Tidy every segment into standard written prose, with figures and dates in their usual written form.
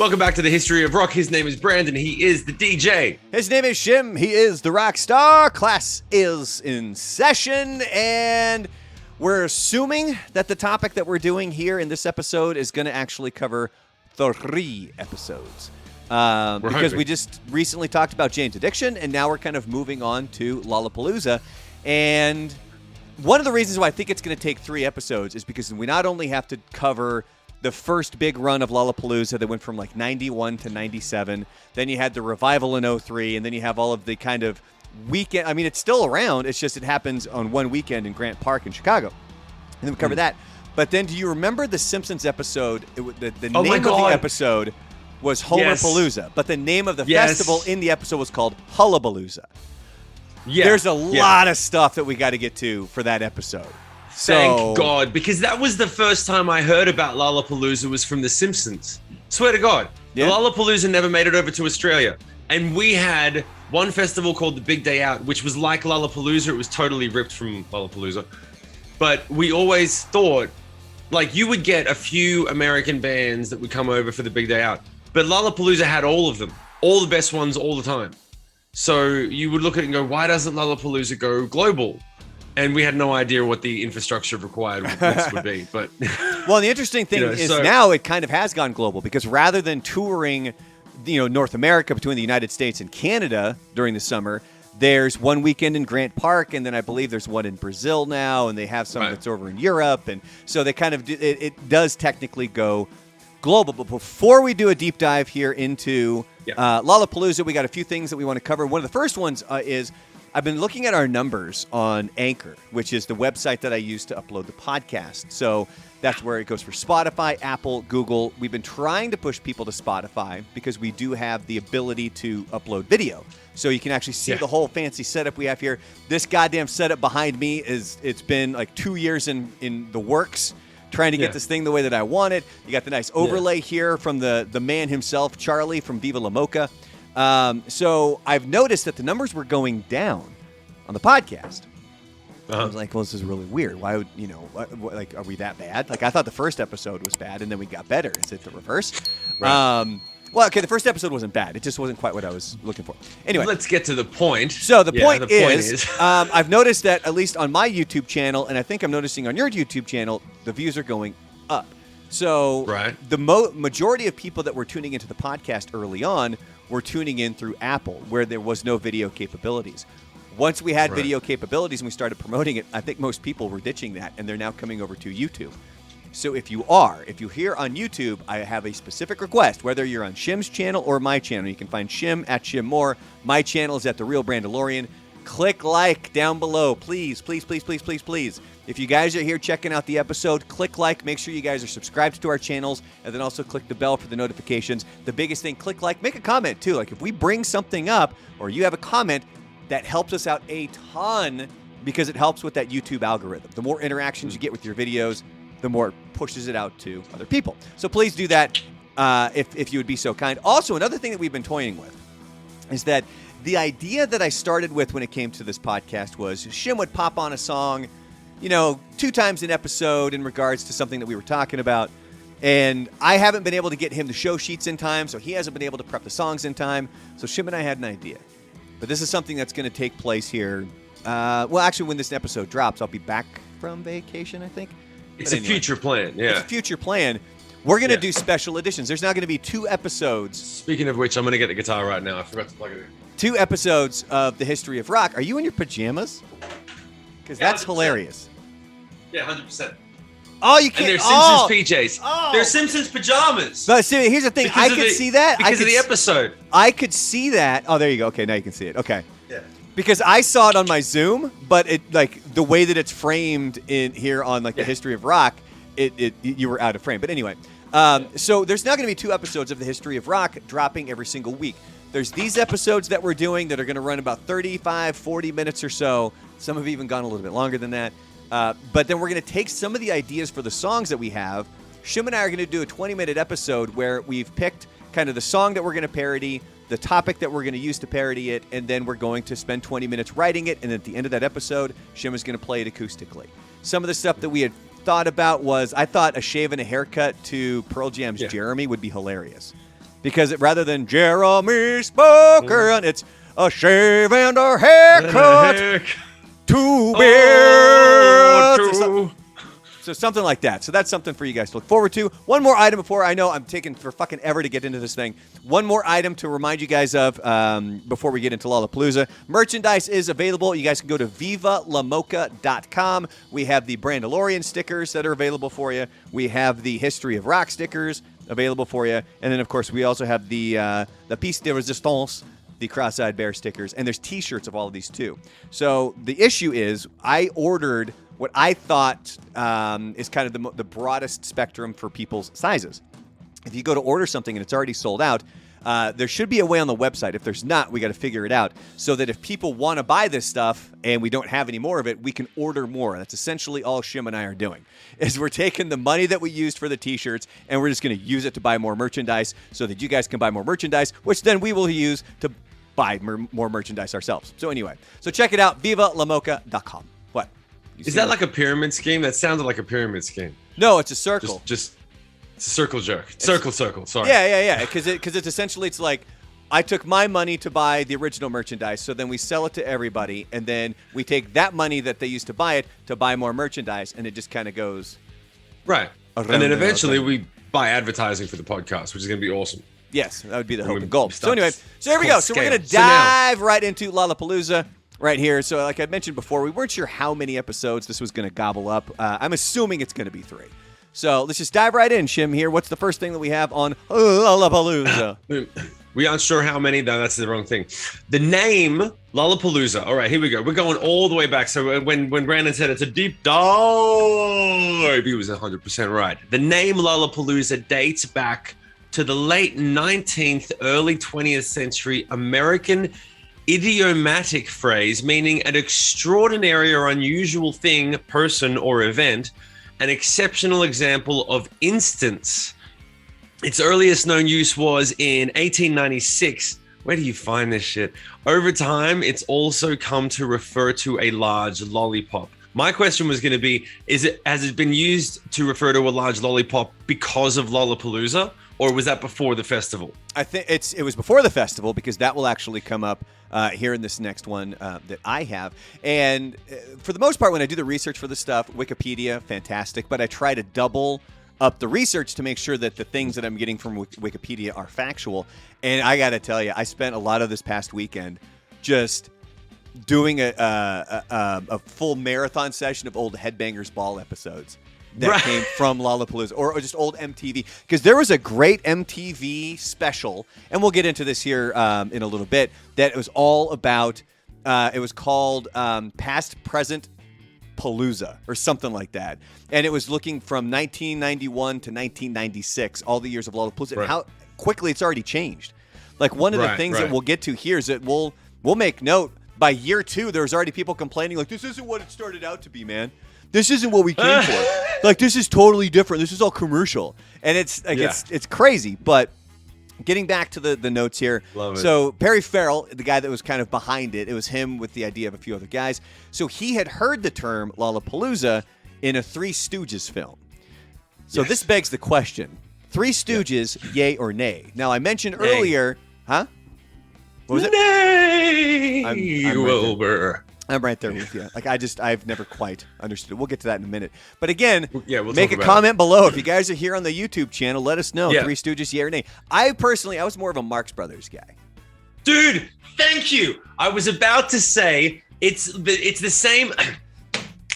Welcome back to the History of Rock. His name is Brandon. He is the DJ. His name is Shim. He is the rock star. Class is in session, and we're assuming that the topic that we're doing here in this episode is going to actually cover 3 episodes. Because we just recently talked about Jane's Addiction, and now we're kind of moving on to Lollapalooza. And one of the reasons why I think it's going to take 3 episodes is because we not only have to cover the first big run of Lollapalooza that went from like 91 to 97. Then you had the revival in 03, and then you have all of the kind of weekend. I mean, it's still around. It's just it happens on one weekend in Grant Park in Chicago. And then we cover that. But then do you remember the Simpsons episode? The name of the episode was Homerpalooza, but the name of the festival in the episode was called Hullabalooza. Yeah. There's a lot of stuff that we got to get to for that episode. Thank God, because that was the first time I heard about Lollapalooza was from The Simpsons. Swear to God. Yeah. Lollapalooza never made it over to Australia. And we had one festival called the Big Day Out, which was like Lollapalooza. It was totally ripped from Lollapalooza. But we always thought, like, you would get a few American bands that would come over for the Big Day Out. But Lollapalooza had all of them, all the best ones all the time. So you would look at it and go, why doesn't Lollapalooza go global? And we had no idea what the infrastructure required would be. But well, the interesting thing is now it kind of has gone global, because rather than touring, North America between the United States and Canada during the summer, there's one weekend in Grant Park, and then I believe there's one in Brazil now, and they have some that's over in Europe, and so they kind of it does technically go global. But before we do a deep dive here into Lollapalooza, we got a few things that we want to cover. One of the first ones is I've been looking at our numbers on Anchor, which is the website that I use to upload the podcast. So that's where it goes for Spotify, Apple, Google. We've been trying to push people to Spotify because we do have the ability to upload video. So you can actually see the whole fancy setup we have here. This goddamn setup behind me it's been like 2 years in the works, trying to get this thing the way that I want it. You got the nice overlay here from the man himself, Charlie from Viva La Mocha. So I've noticed that the numbers were going down on the podcast. I was like, well, this is really weird. Why would, are we that bad? Like, I thought the first episode was bad, and then we got better. Is it the reverse? Right. Well, okay, the first episode wasn't bad. It just wasn't quite what I was looking for. Anyway. Let's get to the point. So the point is I've noticed that at least on my YouTube channel, and I think I'm noticing on your YouTube channel, the views are going up. So the majority of people that were tuning into the podcast early on were tuning in through Apple, where there was no video capabilities. Once we had video capabilities and we started promoting it, I think most people were ditching that, and they're now coming over to YouTube. So if you're here on YouTube, I have a specific request, whether you're on Shim's channel or my channel. You can find Shim at Shim Moore. My channel is at The Real Brandalorian. Click like down below, please, please, please, please, please, please. If you guys are here checking out the episode, click like, make sure you guys are subscribed to our channels, and then also click the bell for the notifications. The biggest thing, click like, make a comment too. Like if we bring something up or you have a comment, that helps us out a ton because it helps with that YouTube algorithm. The more interactions you get with your videos, the more it pushes it out to other people. So please do that if you would be so kind. Also, another thing that we've been toying with is that the idea that I started with when it came to this podcast was Shim would pop on a song, 2 times an episode in regards to something that we were talking about. And I haven't been able to get him the show sheets in time, so he hasn't been able to prep the songs in time. So Shim and I had an idea. But this is something that's going to take place here. Actually, when this episode drops, I'll be back from vacation, I think. It's a future plan, It's a future plan. We're going to do special editions. There's now going to be 2 episodes. Speaking of which, I'm going to get the guitar right now. I forgot to plug it in. 2 episodes of the History of Rock. Are you in your pajamas? Because that's 100%. Hilarious. Yeah, 100%. Oh, you can't. And they're Simpsons PJs. Oh. They're Simpsons pajamas. But see, here's the thing. I could see that. Because of the episode. I could see that. Oh, there you go. Okay, now you can see it. Okay. Yeah. Because I saw it on my Zoom, but it the way that it's framed in here on the History of Rock, you were out of frame. But anyway, so there's now going to be 2 episodes of the History of Rock dropping every single week. There's these episodes that we're doing that are going to run about 35, 40 minutes or so. Some have even gone a little bit longer than that. But then we're going to take some of the ideas for the songs that we have. Shim and I are going to do a 20-minute episode where we've picked kind of the song that we're going to parody, the topic that we're going to use to parody it, and then we're going to spend 20 minutes writing it, and at the end of that episode, Shim is going to play it acoustically. Some of the stuff that we had thought about was, I thought a shave and a haircut to Pearl Jam's Jeremy would be hilarious. because rather than Jeremy Spoken, it's a shave and a haircut. Two beers. So something like that. So that's something for you guys to look forward to. One more item before, I know I'm taking for fucking ever to get into this thing. One more item to remind you guys of before we get into Lollapalooza. Merchandise is available. You guys can go to vivalamocha.com. We have the Brandalorian stickers that are available for you. We have the History of Rock stickers available for you. And then, of course, we also have the Piece de Resistance, the cross-eyed bear stickers. And there's T-shirts of all of these, too. So the issue is I ordered what I thought is kind of the broadest spectrum for people's sizes. If you go to order something and it's already sold out, there should be a way on the website. If there's not, we got to figure it out so that if people want to buy this stuff and we don't have any more of it, we can order more. That's essentially all Shim and I are doing, is we're taking the money that we used for the T-shirts and we're just going to use it to buy more merchandise so that you guys can buy more merchandise, which then we will use to buy more merchandise ourselves. So anyway, so check it out, vivalamocha.com. What? Is that like a pyramid scheme? That sounded like a pyramid scheme. No, it's a circle. Just it's a circle jerk. Circle. Sorry. Yeah. Because it's essentially, it's like I took my money to buy the original merchandise, so then we sell it to everybody, and then we take that money that they used to buy it to buy more merchandise, and it just kind of goes right. And then eventually we buy advertising for the podcast, which is going to be awesome. Yes, that would be the hope and goal. So anyway, so there we go. So we're going to dive right into Lollapalooza. Right here. So like I mentioned before, we weren't sure how many episodes this was going to gobble up. I'm assuming it's going to be 3. So let's just dive right in, Shim, here. What's the first thing that we have on Lollapalooza? We aren't sure how many. No, that's the wrong thing. The name Lollapalooza. All right, here we go. We're going all the way back. So when Brandon said it's a deep dive, he was 100% right. The name Lollapalooza dates back to the late 19th, early 20th century American idiomatic phrase meaning an extraordinary or unusual thing, person, or event, an exceptional example of instance. Its earliest known use was in 1896. Where do you find this shit? Over time, it's also come to refer to a large lollipop. My question was going to be, has it been used to refer to a large lollipop because of Lollapalooza, or was that before the festival? I think it was before the festival, because that will actually come up here in this next one that I have. And for the most part, when I do the research for this stuff, Wikipedia, fantastic, but I try to double up the research to make sure that the things that I'm getting from Wikipedia are factual. And I got to tell you, I spent a lot of this past weekend just doing a full marathon session of old Headbangers Ball episodes that came from Lollapalooza, or just old MTV, because there was a great MTV special, and we'll get into this here in a little bit, that was all about, it was called Past Present Palooza or something like that, and it was looking from 1991 to 1996, all the years of Lollapalooza, and how quickly it's already changed. Like one of the things that we'll get to here is that we'll make note, by year 2, there's already people complaining like, this isn't what it started out to be, man. This isn't what we came for. Like, this is totally different. This is all commercial. And it's like it's crazy. But getting back to the notes here. So Perry Farrell, the guy that was kind of behind it, it was him with the idea of a few other guys. So he had heard the term Lollapalooza in a Three Stooges film. So this begs the question. Three Stooges, yay or nay? Now, I mentioned earlier, huh? What was it? Nay, Wilbur. I'm right there with you. Like, I've never quite understood it. We'll get to that in a minute. But again, we'll make a comment below. If you guys are here on the YouTube channel, let us know. Three Stooges, yeah or nay. I was more of a Marx Brothers guy. Dude, thank you. I was about to say it's the same.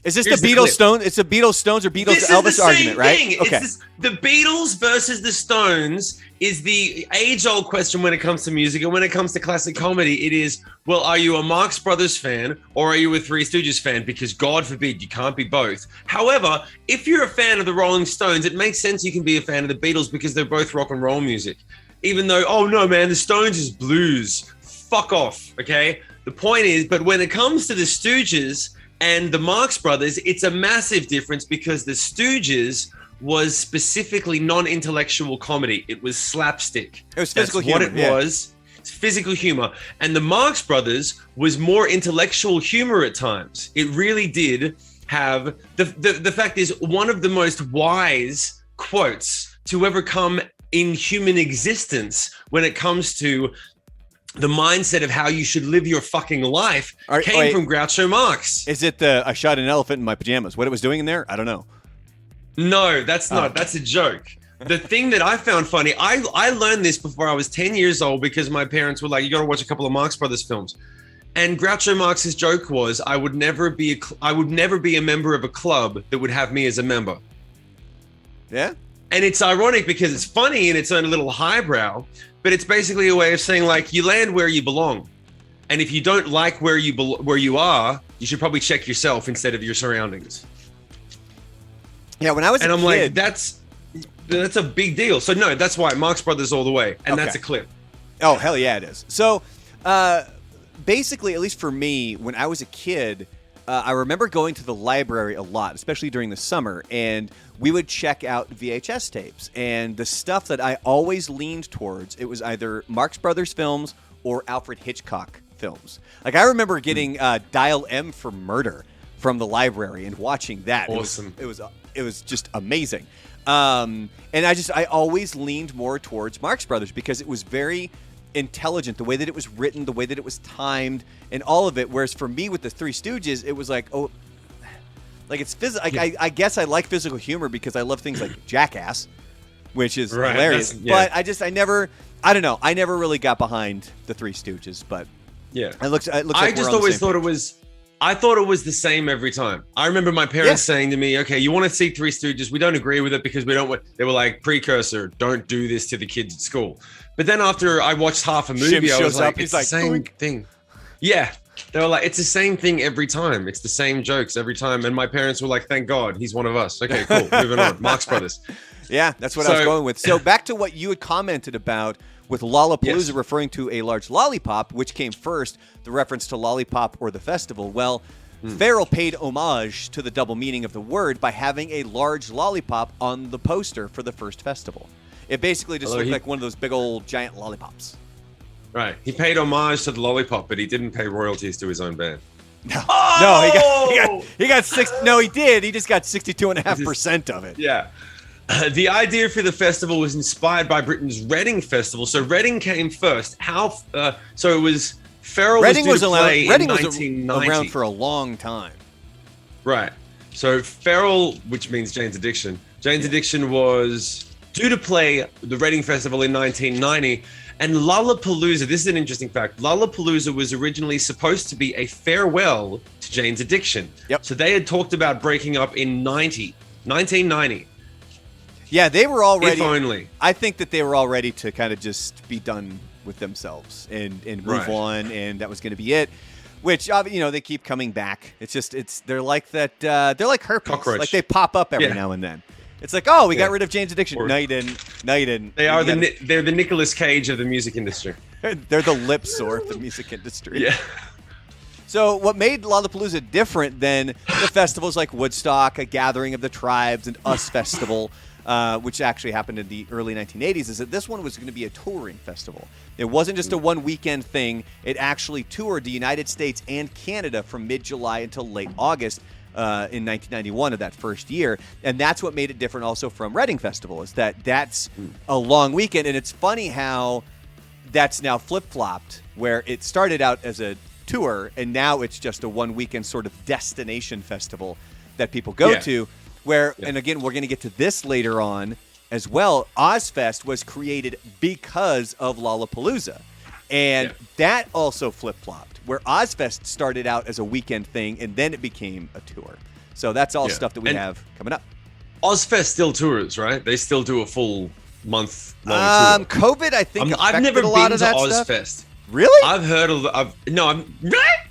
Is this the Beatles Stones? It's the Beatles Stones or Beatles Elvis argument, right? Okay. The Beatles versus the Stones is the age-old question when it comes to music, and when it comes to classic comedy, it is, well, are you a Marx Brothers fan or are you a Three Stooges fan? Because God forbid, you can't be both. However, if you're a fan of the Rolling Stones, it makes sense you can be a fan of the Beatles because they're both rock and roll music. Even though, oh no, man, the Stones is blues. Fuck off, okay? The point is, but when it comes to the Stooges and the Marx Brothers, it's a massive difference because the Stooges was specifically non-intellectual comedy. It was slapstick. It was physical humor. That's what it was. It's physical humor. And the Marx Brothers was more intellectual humor at times. It really did have... The fact is, one of the most wise quotes to ever come in human existence when it comes to the mindset of how you should live your fucking life came from Groucho Marx. Is it the I shot an elephant in my pajamas? What it was doing in there? I don't know. No, that's not. That's a joke. The thing that I found funny, I learned this before I was 10 years old because my parents were like, you got to watch a couple of Marx Brothers films. And Groucho Marx's joke was, I would never be a member of a club that would have me as a member. Yeah. And it's ironic because it's funny in its own little highbrow, but it's basically a way of saying, like, you land where you belong. And if you don't like where you are, you should probably check yourself instead of your surroundings. Yeah, when I was a kid, I'm like, that's a big deal. So no, that's why Marx Brothers all the way, and that's a clip. Oh hell yeah, it is. So basically, at least for me, when I was a kid, I remember going to the library a lot, especially during the summer, and we would check out VHS tapes. And the stuff that I always leaned towards, it was either Marx Brothers films or Alfred Hitchcock films. Like I remember getting Dial M for Murder from the library and watching that. Awesome. It was just amazing. And I always leaned more towards Marx Brothers because it was very intelligent, the way that it was written, the way that it was timed, and all of it. Whereas for me with the Three Stooges, it was like, oh, like it's physical. I guess I like physical humor because I love things like Jackass, which is hilarious. But I never really got behind the Three Stooges. But yeah, it looks like I just always thought I thought it was the same every time. I remember my parents saying to me, okay, you want to see Three Stooges? We don't agree with it because we don't want, they were like, precursor, don't do this to the kids at school. But then after I watched half a movie, I was like, it's the same thing. Yeah. They were like, it's the same thing every time. It's the same jokes every time. And my parents were like, thank God, he's one of us. Okay, cool. Moving on. Marx Brothers. Yeah, that's what I was going with. So back to what you had commented about with Lollapalooza referring to a large lollipop, which came first, the reference to lollipop or the festival. Well, Farrell paid homage to the double meaning of the word by having a large lollipop on the poster for the first festival. It basically just looked like one of those big old giant lollipops. Right. He paid homage to the lollipop, but he didn't pay royalties to his own band. No, no, he got six. No, he did. He just got 62.5% of it. Yeah. The idea for the festival was inspired by Britain's Reading Festival. So Reading came first. So it was Farrell Reading was due to play in Reading 1990. was around for a long time. Right. So Farrell, which means Jane's Addiction. Jane's Addiction was due to play the Reading Festival in 1990. And Lollapalooza, this is an interesting fact. Lollapalooza was originally supposed to be a farewell to Jane's Addiction. Yep. So they had talked about breaking up in 1990. Yeah, they were all ready. If only. I think that they were all ready to kind of just be done with themselves and move on, and that was going to be it. Which, they keep coming back. They're like that. They're like herpes. Cockroach. Like they pop up every now and then. It's like, oh, we got rid of Jane's Addiction. No, you didn't. No, you didn't. They're the Nicolas Cage of the music industry. They're the lip sore of the music industry. Yeah. So what made Lollapalooza different than the festivals like Woodstock, A Gathering of the Tribes, and Us Festival, which actually happened in the early 1980s, is that this one was going to be a touring festival. It wasn't just a one-weekend thing. It actually toured the United States and Canada from mid-July until late August in 1991 of that first year. And that's what made it different also from Reading Festival, is that that's a long weekend. And it's funny how that's now flip-flopped, where it started out as a tour, and now it's just a one-weekend sort of destination festival that people go to. And again, we're going to get to this later on as well. Ozfest was created because of Lollapalooza. And that also flip-flopped, where Ozfest started out as a weekend thing, and then it became a tour. So that's all stuff that we have coming up. Ozfest still tours, right? They still do a full month-long tour. COVID, I think, I've never a lot been of to that Ozfest. Stuff. Really? I've heard of. No,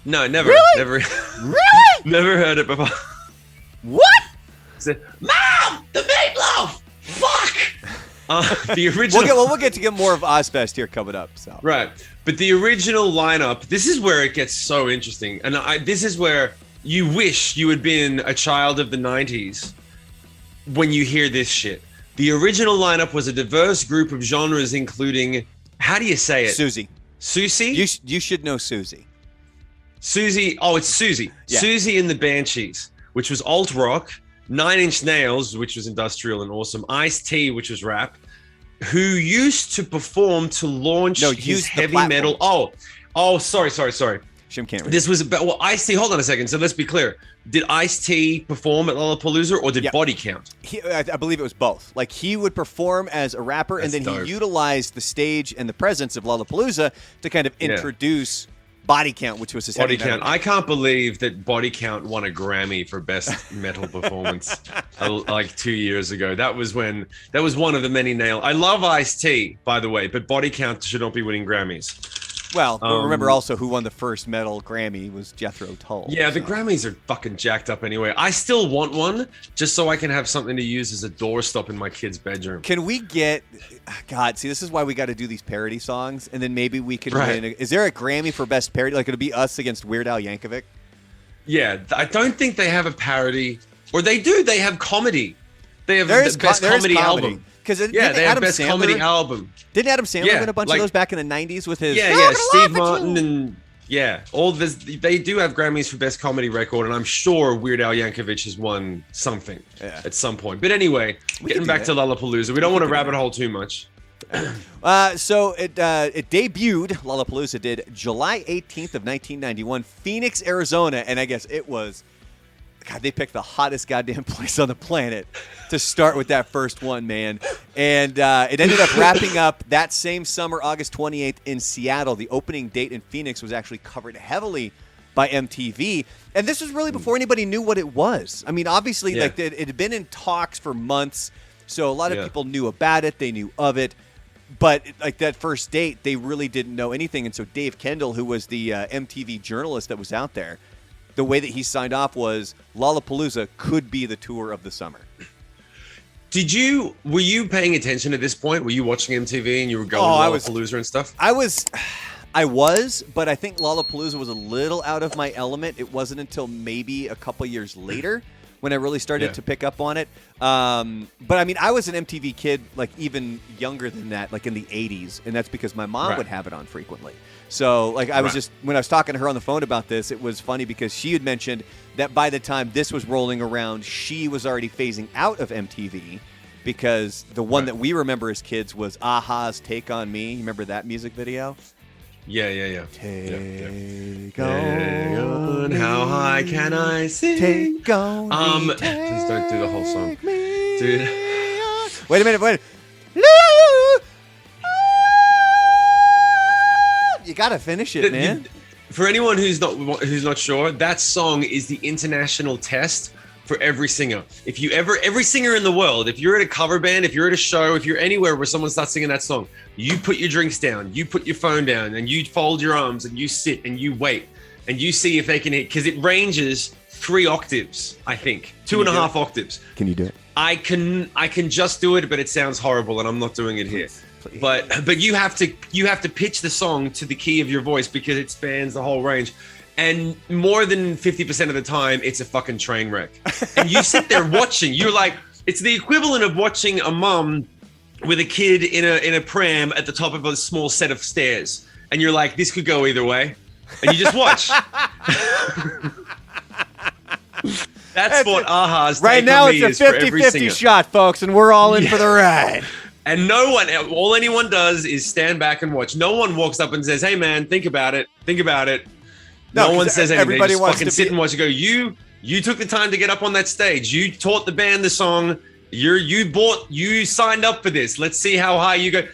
never. Really? Never. Really? Never heard it before. What? Mom, the meatloaf. Fuck. The original. We'll get to get more of Ozfest here coming up. So. Right, but the original lineup. This is where it gets so interesting, and this is where you wish you had been a child of the '90s when you hear this shit. The original lineup was a diverse group of genres, including, how do you say it? Susie? You should know Susie. Susie. Oh, it's Susie. Yeah. Susie and the Banshees, which was alt rock. 9 Inch Nails, which was industrial and awesome. Ice-T, which was rap. who used to perform to launch his heavy metal. Sorry. Shim can't read. This was about, well, Ice-T, hold on a second. So let's be clear. Did Ice-T perform at Lollapalooza or did Body Count? I believe it was both. Like, he would perform as a rapper, and then he utilized the stage and the presence of Lollapalooza to kind of introduce Body Count, which was his Body Count. I can't believe that Body Count won a Grammy for best metal performance like 2 years ago. That was one of the many nail. I love Ice-T, by the way, but Body Count should not be winning Grammys. Well, remember also who won the first metal Grammy was Jethro Tull. Yeah, the Grammys are fucking jacked up anyway. I still want one just so I can have something to use as a doorstop in my kid's bedroom. Can we get... God, see, this is why we got to do these parody songs, and then maybe we could win. Is there a Grammy for best parody? Like, it'll be us against Weird Al Yankovic? Yeah, I don't think they have a parody. Or they do. They have comedy. They have the best comedy album. Because they have best comedy album. Didn't Adam Sandler win a bunch of those back in the 90s with his... Steve Martin and... all this. They do have Grammys for best comedy record, and I'm sure Weird Al Yankovic has won something at some point. But anyway, getting back to Lollapalooza, we don't want to rabbit hole too much. So it debuted, Lollapalooza did, July 18th of 1991, Phoenix, Arizona, and I guess it was... God, they picked the hottest goddamn place on the planet to start with that first one, man. And it ended up wrapping up that same summer, August 28th, in Seattle. The opening date in Phoenix was actually covered heavily by MTV. And this was really before anybody knew what it was. I mean, obviously, like it had been in talks for months, so a lot of people knew about it. They knew of it. But like that first date, they really didn't know anything. And so Dave Kendall, who was the MTV journalist that was out there, the way that he signed off was Lollapalooza could be the tour of the summer. Were you paying attention at this point? Were you watching MTV and you were going to Lollapalooza and stuff? I was, but I think Lollapalooza was a little out of my element. It wasn't until maybe a couple years later when I really started to pick up on it. But I mean, I was an MTV kid, like even younger than that, like in the 80s. And that's because my mom would have it on frequently. So, like, I was just, when I was talking to her on the phone about this, it was funny because she had mentioned that by the time this was rolling around, she was already phasing out of MTV because the one that we remember as kids was a-ha's Take On Me. You remember that music video? Yeah. Take on, how high can I sing? Take on me, please don't do the whole song. Dude. Wait a minute. You gotta finish it, man. For anyone who's not sure, that song is the international test for every singer. Every singer in the world, if you're at a cover band, if you're at a show, if you're anywhere where someone starts singing that song, you put your drinks down, you put your phone down, and you fold your arms and you sit and you wait and you see if they can hit, because it ranges 3 octaves, I think, 2.5 octaves. Can you do it? I can just do it, but it sounds horrible, and I'm not doing it here. Please. But you have to pitch the song to the key of your voice because it spans the whole range. And more than 50% of the time, it's a fucking train wreck. And you sit there watching. You're like, it's the equivalent of watching a mom with a kid in a pram at the top of a small set of stairs. And you're like, this could go either way. And you just watch. That's what a-ha's right now. It's a 50-50 shot, folks, and we're all in for the ride. And all anyone does is stand back and watch. No one walks up and says, "Hey, man, think about it. Think about it." No one says anything. Everybody just wants fucking sit and watch it go. You took the time to get up on that stage. You taught the band the song. You signed up for this. Let's see how high you go.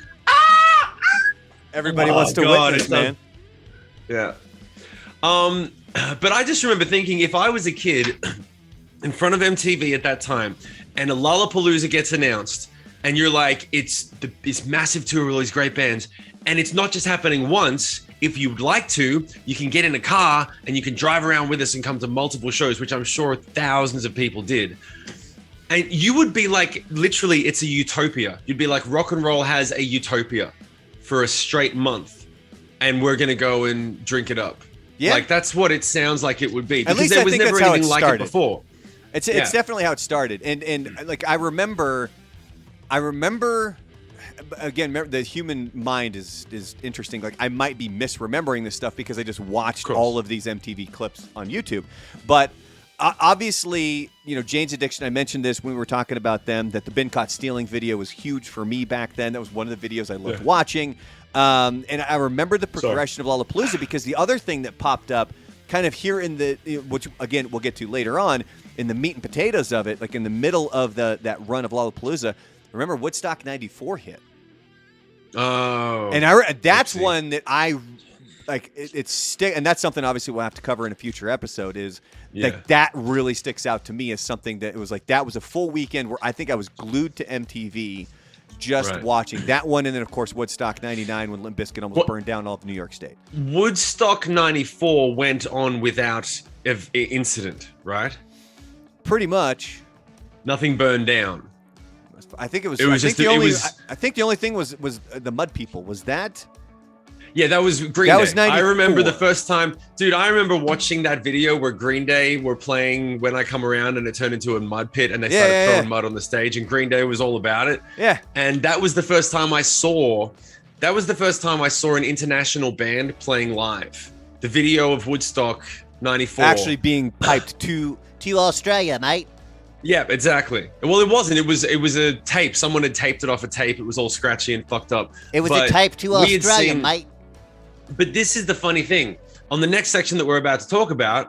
Everybody wants to witness, man. Yeah. But I just remember thinking, if I was a kid in front of MTV at that time, and a Lollapalooza gets announced, and you're like, it's this massive tour with all these great bands, and it's not just happening once. If you'd like to, you can get in a car and you can drive around with us and come to multiple shows, which I'm sure thousands of people did. And you would be like, literally, it's a utopia. You'd be like, rock and roll has a utopia for a straight month, and we're going to go and drink it up. Yeah. Like, that's what it sounds like it would be. Because there was never anything like it before. It's definitely how it started. And like, I remember, again, the human mind is interesting. Like, I might be misremembering this stuff because I just watched all of these MTV clips on YouTube. But obviously, Jane's Addiction, I mentioned this when we were talking about them, that the Been Caught Stealing video was huge for me back then. That was one of the videos I loved watching. And I remember the progression of Lollapalooza because the other thing that popped up kind of here in the, which again, we'll get to later on, in the meat and potatoes of it, like in the middle of that run of Lollapalooza, remember Woodstock 94 hit. Oh. And that's one that I like. And that's something obviously we'll have to cover in a future episode. Is like that really sticks out to me as something that it was like that was a full weekend where I think I was glued to MTV, just watching that one, and then of course Woodstock '99 when Limp Bizkit almost burned down all of New York State. Woodstock '94 went on without incident, right? Pretty much. Nothing burned down. I think it was. I think the only thing was the Mud People. Was that? Yeah, that was Green Day. That was 94. I remember the first time, dude. I remember watching that video where Green Day were playing "When I Come Around" and it turned into a mud pit, and they started throwing mud on the stage, and Green Day was all about it. Yeah, and that was the first time I saw. That was the first time I saw an international band playing live. The video of Woodstock '94 actually being piped to Australia, mate. Yeah, exactly. Well, it wasn't. It was a tape. Someone had taped it off a tape. It was all scratchy and fucked up. It was a tape to Australia, mate. But this is the funny thing. On the next section that we're about to talk about,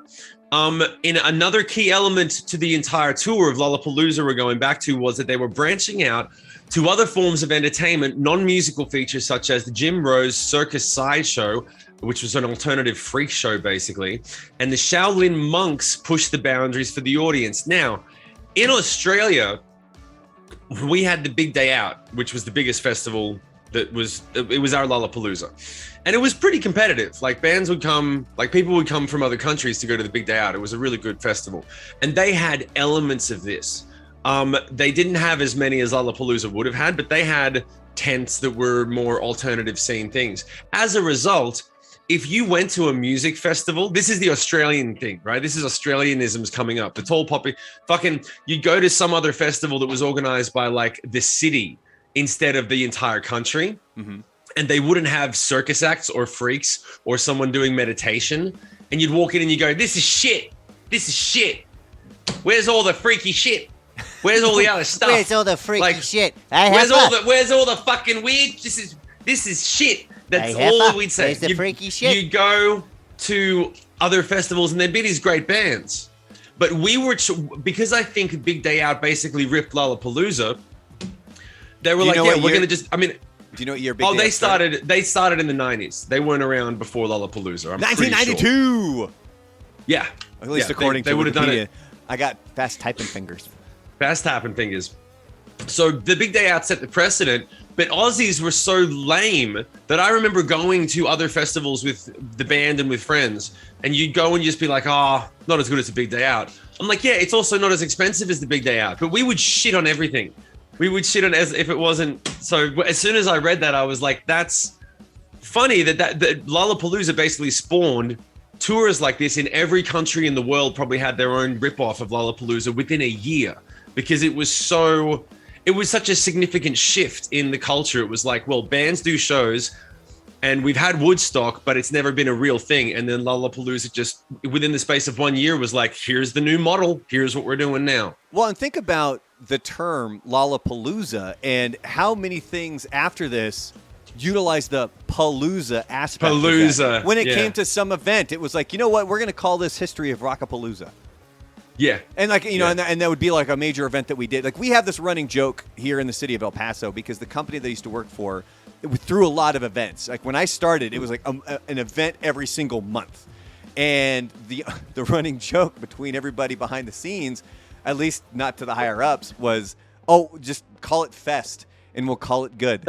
in another key element to the entire tour of Lollapalooza we're going back to was that they were branching out to other forms of entertainment, non-musical features such as the Jim Rose Circus Sideshow, which was an alternative freak show, basically. And the Shaolin monks pushed the boundaries for the audience. Now, in Australia, we had the Big Day Out, which was the biggest festival it was our Lollapalooza. And it was pretty competitive. Like bands would come, like people would come from other countries to go to the Big Day Out. It was a really good festival. And they had elements of this. They didn't have as many as Lollapalooza would have had, but they had tents that were more alternative scene things. As a result, if you went to a music festival, this is the Australian thing, right? This is Australianisms coming up. The tall poppy, you'd go to some other festival that was organized by like the city instead of the entire country. Mm-hmm. And they wouldn't have circus acts or freaks or someone doing meditation. And you'd walk in and you go, this is shit. This is shit. Where's all the freaky shit? Where's all the other stuff? Where's all the freaky shit? Where's all the fucking weird? This is shit. That's all we'd say. Where's the freaky shit? You'd go to other festivals and there'd be these great bands. But we were, because I think Big Day Out basically ripped Lollapalooza, they were like, yeah, we're going to just, I mean, do you know what year Big Day They started in the 90s. They weren't around before Lollapalooza. 1992. Sure. Yeah. At least according to they would have done it. I got fast typing fingers. Fast tapping fingers. So the Big Day Out set the precedent, but Aussies were so lame that I remember going to other festivals with the band and with friends, and you'd go and just be like, oh, not as good as the Big Day Out. I'm like, yeah, it's also not as expensive as the Big Day Out, but we would shit on everything. We would shit on as if it wasn't. So as soon as I read that, I was like, that's funny that Lollapalooza basically spawned tours like this in every country in the world. Probably had their own ripoff of Lollapalooza within a year, because it was such a significant shift in the culture. It was like, well, bands do shows and we've had Woodstock, but it's never been a real thing. And then Lollapalooza just within the space of 1 year was like, here's the new model. Here's what we're doing now. Well, and think about the term Lollapalooza and how many things after this utilize the palooza aspect. Palooza. When it came to some event, it was like, you know what? We're going to call this History of Rockapalooza. Yeah. And like, you know, and that would be like a major event that we did. Like we have this running joke here in the city of El Paso because the company that I used to work for, it threw a lot of events. Like when I started, it was like an event every single month. And the running joke between everybody behind the scenes, at least not to the higher ups, was, oh, just call it Fest and we'll call it good.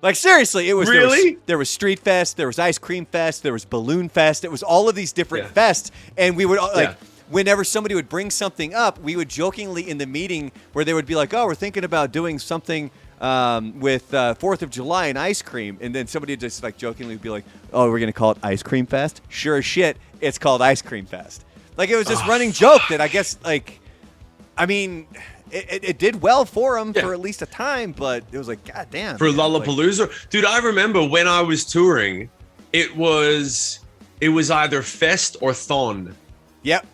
Like seriously, it was really? There was Street Fest, there was Ice Cream Fest, there was Balloon Fest. It was all of these different fests, and we would like whenever somebody would bring something up, we would jokingly in the meeting where they would be like, "Oh, we're thinking about doing something with 4th of July and ice cream," and then somebody would just like jokingly would be like, "Oh, we're gonna call it Ice Cream Fest." Sure as shit, it's called Ice Cream Fest. Like it was this running joke that I guess like, I mean. It did well for him for at least a time, but it was like, God damn. For Lollapalooza? Dude, I remember when I was touring, it was either Fest or Thon. Yep.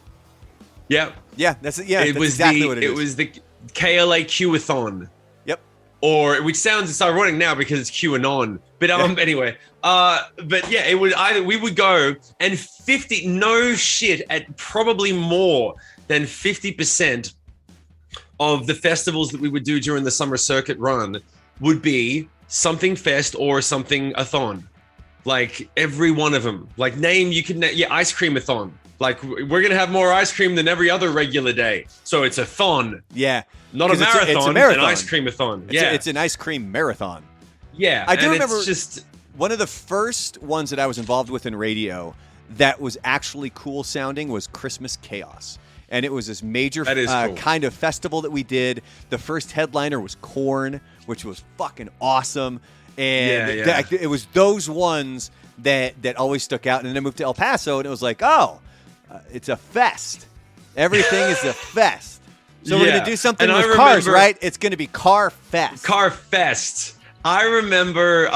Yep. Yeah, that's exactly what it is. It was the KLA Q-a-thon. Yep. Or which sounds it's ironic now because it's QAnon. But anyway, but yeah, it would either we would go and 50 no shit at probably more than 50% of the festivals that we would do during the summer circuit run would be something fest or something a-thon. Like every one of them. Like ice cream-a-thon. Like we're gonna have more ice cream than every other regular day, so it's a thon. Yeah, not a marathon. It's a marathon. An ice cream-a-thon. It's an ice cream marathon. Yeah, I do remember. It's just one of the first ones that I was involved with in radio that was actually cool sounding was Christmas Chaos, and it was this major cool. Kind of festival that we did. The first headliner was Korn, which was fucking awesome, and it was those ones that always stuck out. And then I moved to El Paso, and it was like, it's a fest. Everything is a fest. So we're going to do something with cars, right? It's going to be Car Fest. Car Fest. I remember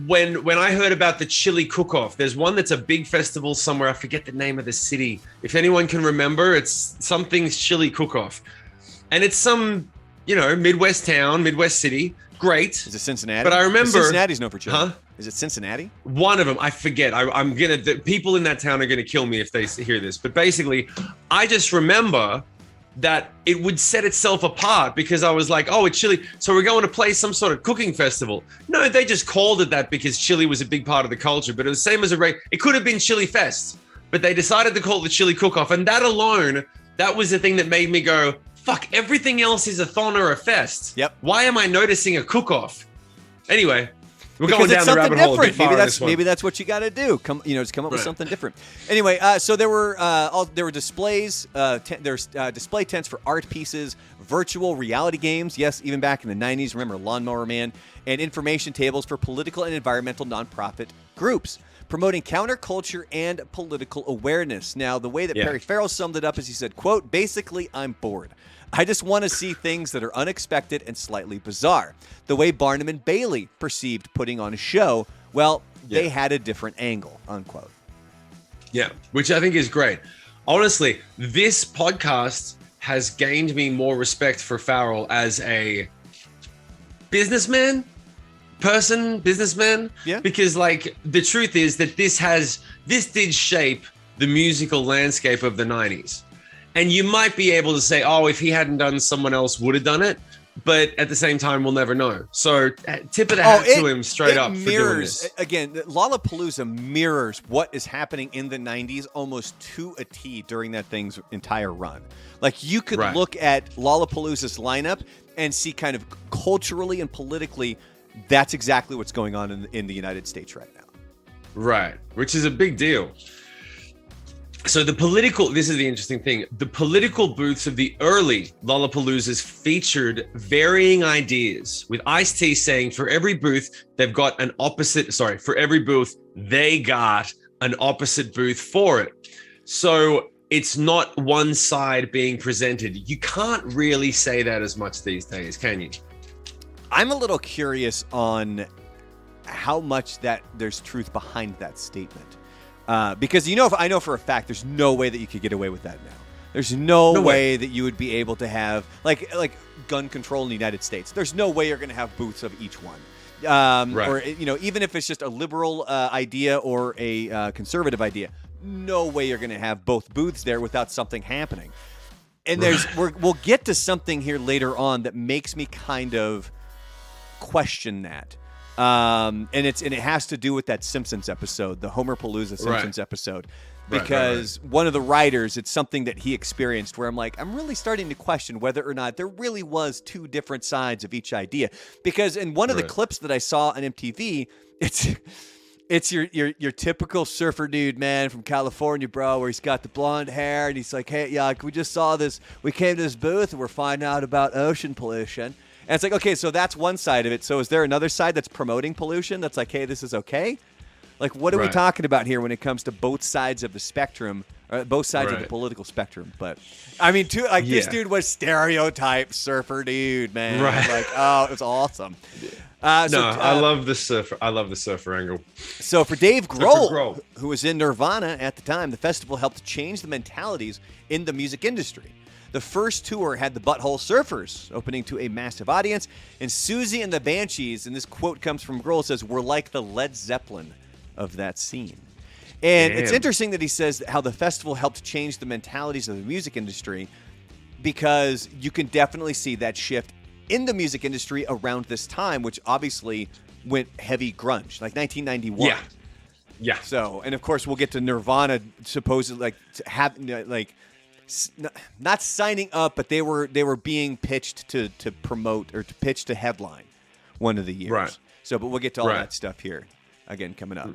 when I heard about the chili cook-off. There's one that's a big festival somewhere. I forget the name of the city. If anyone can remember, it's something's chili cook-off. And it's some, Midwest town, Midwest city. Great. Is it Cincinnati? But I remember... Cincinnati's known for chili. Huh? Is it Cincinnati? One of them. I forget. The people in that town are going to kill me if they hear this. But basically, I just remember that it would set itself apart because I was like, it's chili. So we're going to play some sort of cooking festival. No, they just called it that because chili was a big part of the culture. But it was the same as it could have been Chili Fest. But they decided to call it the Chili Cook-Off. And that alone, that was the thing that made me go, fuck, everything else is a thon or a fest. Yep. Why am I noticing a cook-off? Anyway. We're going down the rabbit hole a bit far. Maybe that's what you got to do. Just come up with something different. Anyway, so there were displays. There's display tents for art pieces, virtual reality games. Yes, even back in the '90s. Remember Lawnmower Man, and information tables for political and environmental nonprofit groups promoting counterculture and political awareness. Now, the way that Perry Farrell summed it up is he said, "Quote: Basically, I'm bored. I just want to see things that are unexpected and slightly bizarre. The way Barnum and Bailey perceived putting on a show, they had a different angle," unquote. Yeah, which I think is great. Honestly, this podcast has gained me more respect for Farrell as a businessman. Yeah. Because the truth is that this did shape the musical landscape of the 90s. And you might be able to say, if he hadn't done, someone else would have done it. But at the same time, we'll never know. So tip of the hat to him straight up for doing this. Again, Lollapalooza mirrors what is happening in the 90s almost to a T during that thing's entire run. Like you could look at Lollapalooza's lineup and see kind of culturally and politically, that's exactly what's going on in the United States right now. Right, which is a big deal. So this is the interesting thing. The political booths of the early Lollapaloozas featured varying ideas, with Ice-T saying for every booth, they got an opposite booth for it. So it's not one side being presented. You can't really say that as much these days, can you? I'm a little curious on how much that there's truth behind that statement. Because I know for a fact there's no way that you could get away with that now. There's no way that you would be able to have like gun control in the United States. There's no way you're going to have booths of each one. Or even if it's just a liberal idea or a conservative idea, no way you're going to have both booths there without something happening. And we'll get to something here later on that makes me kind of question that. And it has to do with that Simpsons episode, the Homer Palooza Simpsons episode, because one of the writers, it's something that he experienced where I'm really starting to question whether or not there really was two different sides of each idea. Because in one of the clips that I saw on MTV, it's your typical surfer dude, man, from California, bro, where he's got the blonde hair and he's like, hey, we just saw this. We came to this booth and we're finding out about ocean pollution. And it's like, okay, so that's one side of it. So is there another side that's promoting pollution that's like, hey, this is okay? Like, what are we talking about here when it comes to both sides of the spectrum, or both sides of the political spectrum? But, I mean, this dude was stereotype surfer dude, man. Right. Like, it was awesome. I love the surfer. I love the surfer angle. So for Dave Grohl, who was in Nirvana at the time, the festival helped change the mentalities in the music industry. The first tour had the Butthole Surfers opening to a massive audience, and Susie and the Banshees, and this quote comes from Grohl, says, "We're like the Led Zeppelin of that scene." And it's interesting that he says how the festival helped change the mentalities of the music industry, because you can definitely see that shift in the music industry around this time, which obviously went heavy grunge, like 1991. Yeah. So, and of course, we'll get to Nirvana supposedly not signing up, but they were being pitched to promote or to pitch to headline one of the years. Right. So, but we'll get to all that stuff here again coming up.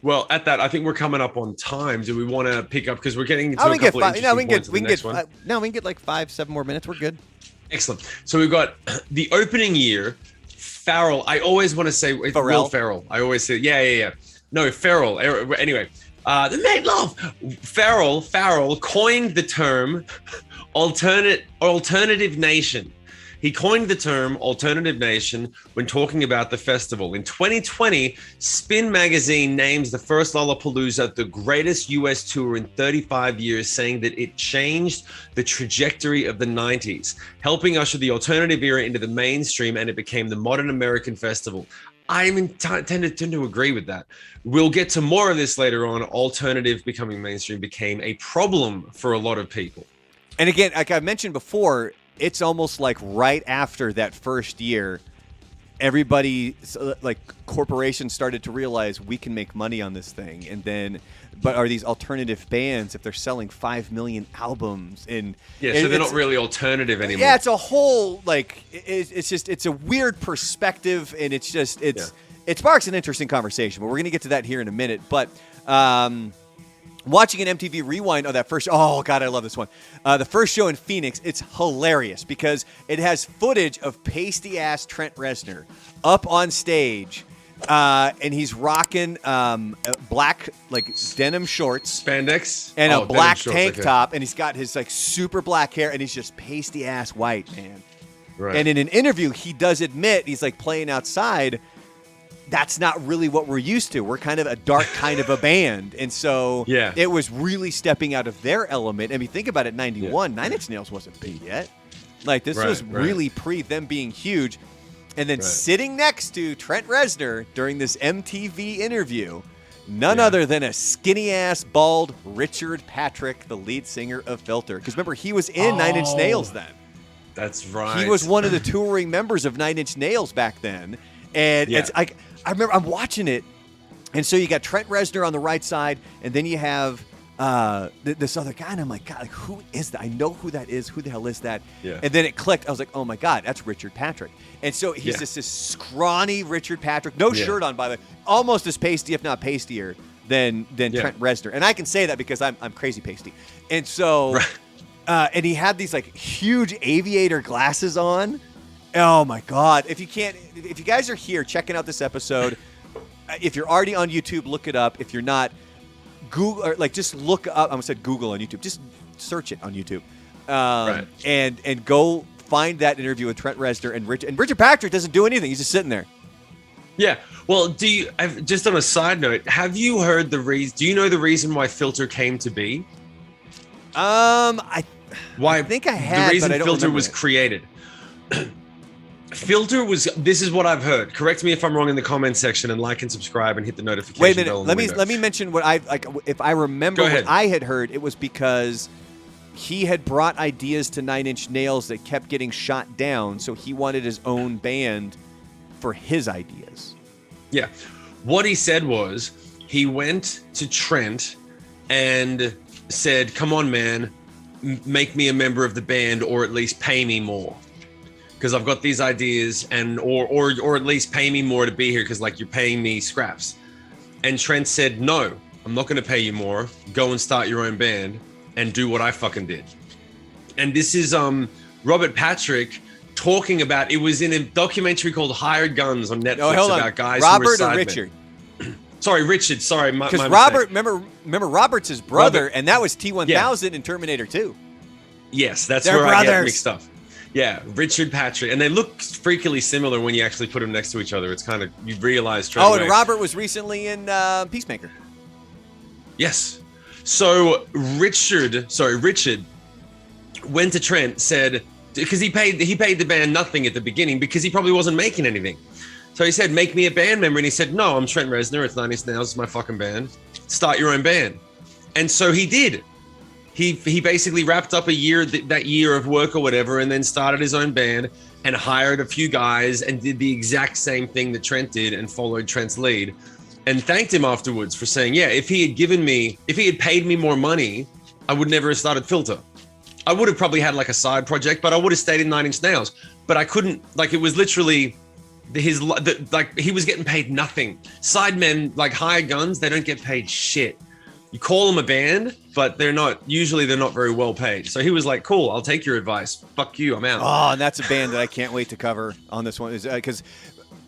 Well, at that, I think we're coming up on time. Do we want to pick up because we're getting into a couple of interesting points in the next one? We can get like 5-7 more minutes. We're good. Excellent. So we've got the opening year. Farrell. I always want to say Farrell. Will Ferrell. I always say yeah. No, Farrell. Anyway, they made love. Farrell coined the term alternative nation. He coined the term alternative nation when talking about the festival. In 2020, Spin magazine names the first Lollapalooza the greatest US tour in 35 years, saying that it changed the trajectory of the 90s, helping usher the alternative era into the mainstream, and it became the modern American festival. I tend to agree with that. We'll get to more of this later on. Alternative becoming mainstream became a problem for a lot of people. And again, like I mentioned before, it's almost like right after that first year, everybody, like corporations, started to realize we can make money on this thing. And then, but are these alternative bands, if they're selling 5 million albums? And so they're not really alternative anymore. Yeah, it's a whole, like, it's a weird perspective, and it sparks an interesting conversation. But we're going to get to that here in a minute. But watching an MTV Rewind of that first, oh God, I love this one. The first show in Phoenix, it's hilarious because it has footage of pasty ass Trent Reznor up on stage, and he's rocking black like denim shorts, spandex, and a black tank top, and he's got his like super black hair, and he's just pasty ass white, man. Right. And in an interview, he does admit he's like playing outside. That's not really what we're used to. We're kind of a dark kind of a band. And so it was really stepping out of their element. I mean, think about it, 91, 9 Inch Nails wasn't big yet. Like, this was really pre them being huge. And then sitting next to Trent Reznor during this MTV interview, none other than a skinny-ass, bald Richard Patrick, the lead singer of Filter. Because remember, he was in 9 Inch Nails then. That's right. He was one of the touring members of 9 Inch Nails back then. And it's like, I remember I'm watching it, and so you got Trent Reznor on the right side, and then you have this other guy, and I'm like, God, like, who is that? I know who that is. Who the hell is that? Yeah. And then it clicked. I was like, oh my God, that's Richard Patrick. And so he's just this scrawny Richard Patrick, no shirt on, by the way, almost as pasty, if not pastier, than Trent Reznor. And I can say that because I'm crazy pasty. And so, and he had these like huge aviator glasses on. Oh my God! If you guys are here checking out this episode, if you're already on YouTube, look it up. If you're not, Google, or like just look up. I almost said Google on YouTube. Just search it on YouTube, and go find that interview with Trent Reznor and Richard Patrick doesn't do anything. He's just sitting there. Yeah. Well, just on a side note, have you heard the reason? Do you know the reason why Filter came to be? I think I had. The reason but I don't Filter was created. Filter was. This is what I've heard. Correct me if I'm wrong in the comments section, and like and subscribe and hit the notification bell. Wait a minute. Let me mention what I like. If I remember what I had heard, it was because he had brought ideas to 9 Inch Nails that kept getting shot down, so he wanted his own band for his ideas. Yeah, what he said was he went to Trent and said, "Come on, man, make me a member of the band, or at least pay me more." Because I've got these ideas, and or at least pay me more to be here, because like you're paying me scraps. And Trent said, "No, I'm not going to pay you more. Go and start your own band and do what I fucking did." And this is Robert Patrick talking about. It was in a documentary called Hired Guns on Netflix about guys Robert who were or Richard. Sorry, Richard. Sorry, because Robert. Remember, Robert's his brother, and that was T-1000 in Terminator 2. Yes, that's They're where brothers. I get mixed up. Yeah, Richard Patrick, and they look freakily similar when you actually put them next to each other. It's kind of you realize straight away. And Robert was recently in Peacemaker. Yes. So Richard went to Trent, said because he paid the band nothing at the beginning because he probably wasn't making anything. So he said, "Make me a band member," and he said, "No, I'm Trent Reznor. It's 9 Inch Nails. It's my fucking band. Start your own band." And so he did. He basically wrapped up a year, that year of work or whatever, and then started his own band and hired a few guys and did the exact same thing that Trent did and followed Trent's lead and thanked him afterwards for saying, yeah, if he had paid me more money, I would never have started Filter. I would have probably had like a side project, but I would have stayed in 9 Inch Nails. But I couldn't, like, it was literally he was getting paid nothing. Sidemen, like hired guns, they don't get paid shit. You call them a band, but they're not very well paid. So he was like, cool, I'll take your advice. Fuck you, I'm out. Oh, and that's a band that I can't wait to cover on this one, is because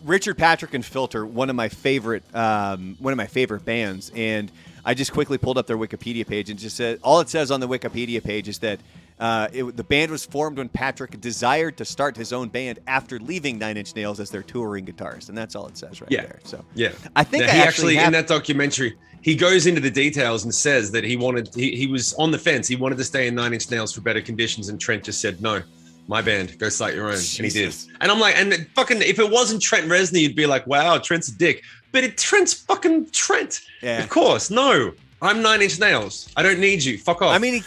Richard Patrick and Filter, one of my favorite bands, and I just quickly pulled up their Wikipedia page and just said, all it says on the Wikipedia page is that the band was formed when Patrick desired to start his own band after leaving 9 Inch Nails as their touring guitarist, and that's all it says there. So yeah, I think he actually in that documentary he goes into the details and says that he was on the fence. He wanted to stay in 9 Inch Nails for better conditions, and Trent just said, no, my band, go start your own. Jesus. And he did. And I'm like, and fucking, if it wasn't Trent Reznor, you'd be like, wow, Trent's a dick. But Trent's fucking Trent. Yeah. Of course, no. I'm 9 Inch Nails. I don't need you. Fuck off. I mean,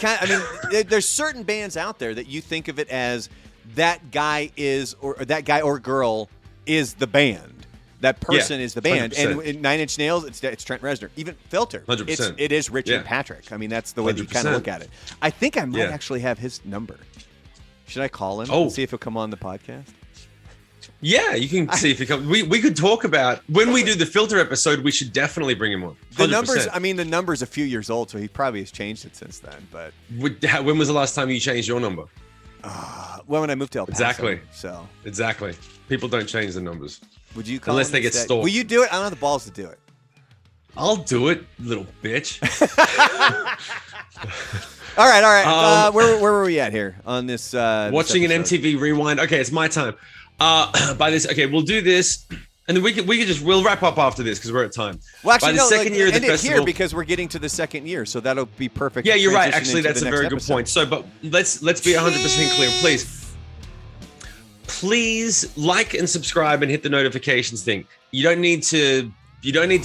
there's certain bands out there that you think of it as that guy or girl is the band. That person is the band. 100%. And in 9 Inch Nails, it's Trent Reznor. Even Filter, 100%. It is Richard Patrick. I mean, that's the way that you kind of look at it. I think I might actually have his number. Should I call him and see if he'll come on the podcast? Yeah, you can see if he comes. We could talk about when we do the Filter episode. We should definitely bring him on. 100%. The number's a few years old, so he probably has changed it since then. But when was the last time you changed your number? Well, when I moved to El Paso. Exactly. So exactly. People don't change the numbers. Would you call unless they get stalked? Will you do it? I don't have the balls to do it. I'll do it, little bitch. All right. Where were we at here on this? Watching an MTV Rewind. Okay, it's my time. We'll do this, and then we'll wrap up after this because we're at time. Well, actually, by the second year of the festival, here because we're getting to the second year, so that'll be perfect. Yeah, you're right. Actually, that's a very good point. So, but let's be 100% clear, please. Please like and subscribe and hit the notifications thing. You don't need to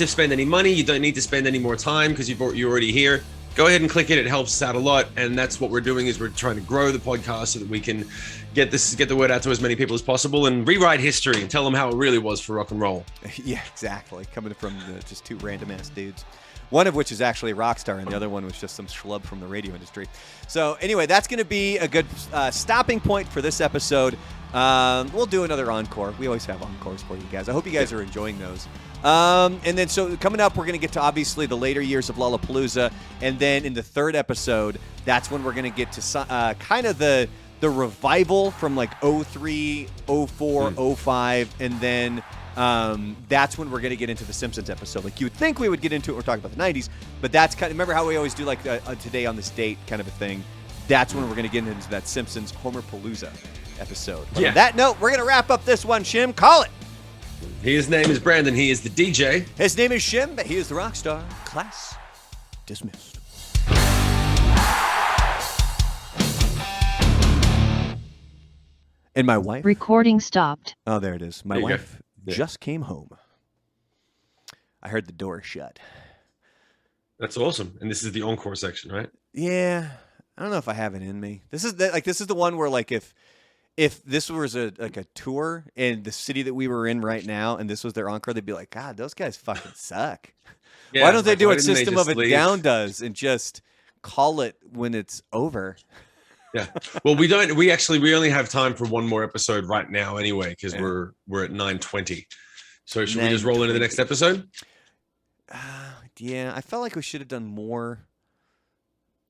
spend any money. You don't need to spend any more time because you're already here. Go ahead and click it. It helps us out a lot. And that's what we're doing is we're trying to grow the podcast so that we can get the word out to as many people as possible and rewrite history and tell them how it really was for rock and roll. Yeah, exactly. Coming from just two random ass dudes. One of which is actually a rock star and the other one was just some schlub from the radio industry. So anyway, that's going to be a good stopping point for this episode. We'll do another encore. We always have encores for you guys. I hope you guys are enjoying those. And then so coming up, we're going to get to obviously the later years of Lollapalooza. And then in the third episode, that's when we're going to get to kind of the revival from like 03, 04, 05. And then that's when we're going to get into the Simpsons episode. Like you would think we would get into it. We're talking about the 90s. But that's kind of, remember how we always do like a today on this date kind of a thing. That's when we're going to get into that Simpsons Homer-Palooza episode. But on that note, we're going to wrap up this one. Shim, call it. His name is Brandon. He is the DJ. His name is Shim, but he is the rock star. Class dismissed. And my wife. Recording stopped. Oh, there it is. My wife just came home. I heard the door shut. That's awesome. And this is the encore section, right? Yeah. I don't know if I have it in me. This is the one where like if this was a tour in the city that we were in right now and this was their encore, they'd be like, God, those guys fucking suck. Yeah, why don't they do what System of a Down does and just call it when it's over? Yeah. Well, we only have time for one more episode right now anyway because we're at 9:20. So should we just roll into the next episode? Yeah, I felt like we should have done more.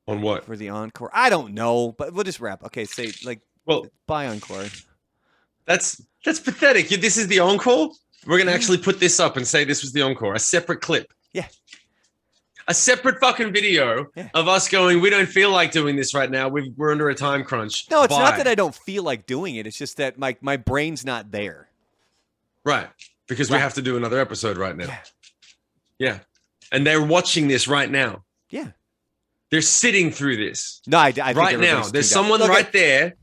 On what? For the encore. I don't know, but we'll just wrap. Okay, say like bye encore. That's pathetic. This is the encore? We're going to actually put this up and say this was the encore, a separate clip. Yeah. a separate fucking video of us going, we don't feel like doing this right now. We're under a time crunch. No, it's not that I don't feel like doing it. It's just that my brain's not there. Right. Because we have to do another episode right now. Yeah. And they're watching this right now. Yeah. They're sitting through this. No, I think right now. There's someone right there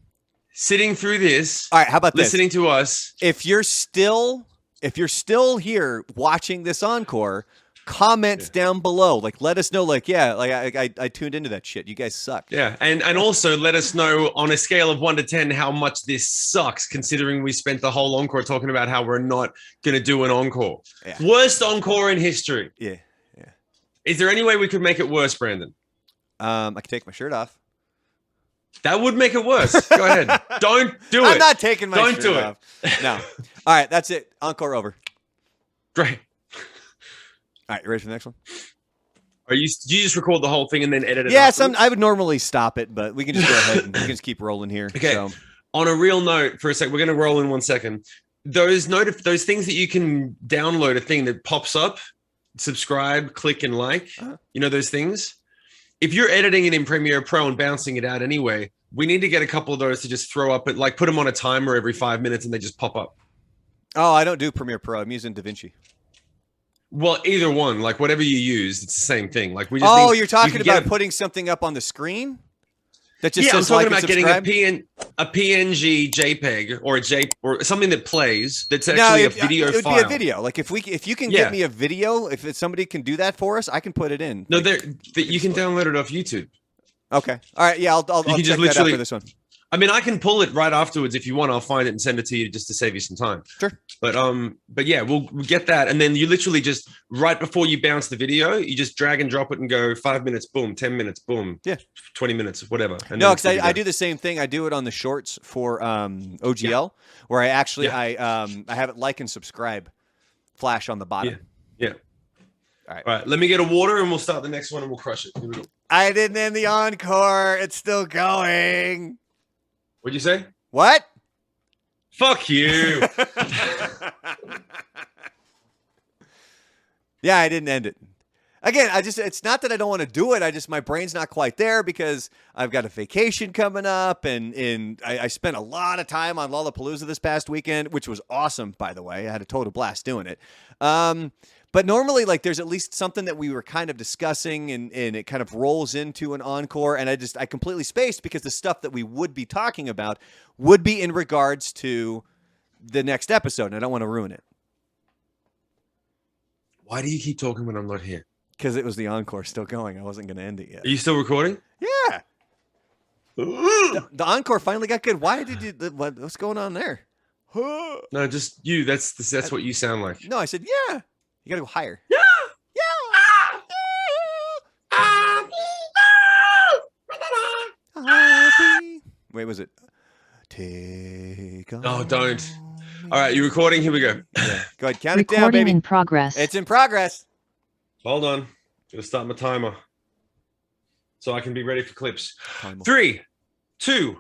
sitting through this. All right, how about listening to us? If you're still here watching this encore, comments down below. Like, let us know. Like, I tuned into that shit. You guys suck. Yeah, and also let us know on a scale of 1 to 10 how much this sucks, considering we spent the whole encore talking about how we're not going to do an encore. Yeah. Worst encore in history. Yeah. Is there any way we could make it worse, Brandon? I could take my shirt off. That would make it worse. Go ahead. Don't do it. I'm not taking my shirt off. No. All right, that's it. Encore over. Great. All right, you ready for the next one? Do you just record the whole thing and then edit it? Yeah, I would normally stop it, but we can just go ahead and we can just keep rolling here. Okay. So. On a real note, for a sec, we're going to roll in 1 second. Those things that you can download, a thing that pops up, subscribe, click, and like. You know those things. If you're editing it in Premiere Pro and bouncing it out anyway, we need to get a couple of those to just throw up, like put them on a timer every 5 minutes and they just pop up. Oh, I don't do Premiere Pro. I'm using DaVinci. Well, either one, like whatever you use, it's the same thing. Like we just. You're talking about putting something up on the screen? That just I'm says talking like about getting a PNG JPEG or something that plays. That's actually a video file. It would be a video. Like if you can get me a video, if somebody can do that for us, I can put it in. No, you can download it off YouTube. Okay. All right. Yeah, I'll check that out for this one. I mean, I can pull it right afterwards if you want. I'll find it and send it to you just to save you some time. Sure. But yeah, we'll get that, and then you literally just right before you bounce the video, you just drag and drop it and go 5 minutes, boom, 10 minutes, boom, 20 minutes, whatever. And no, because I do the same thing. I do it on the shorts for OGL, where I actually I have it like and subscribe flash on the bottom. Yeah. All right. Let me get a water, and we'll start the next one, and we'll crush it. Here we go. I didn't end the encore. It's still going. What'd you say? What? Fuck you. Yeah, I didn't end it. Again, it's not that I don't want to do it. My brain's not quite there because I've got a vacation coming up and I spent a lot of time on Lollapalooza this past weekend, which was awesome, by the way. I had a total blast doing it. But normally, like, there's at least something that we were kind of discussing, and it kind of rolls into an encore, and I completely spaced because the stuff that we would be talking about would be in regards to the next episode, and I don't want to ruin it. Why do you keep talking when I'm not here? Because it was the encore still going. I wasn't going to end it yet. Are you still recording? Yeah. The encore finally got good. Why did you? What's going on there? No, just you. That's what you sound like. No, I said yeah. You got to go higher. Yeah. Wait, was it? Take on. No, don't. All right, you recording? Here we go. Yeah. Go ahead, count it down, Recording baby. in progress. It's in progress. Hold on. Gonna start my timer so I can be ready for clips. 3, 2,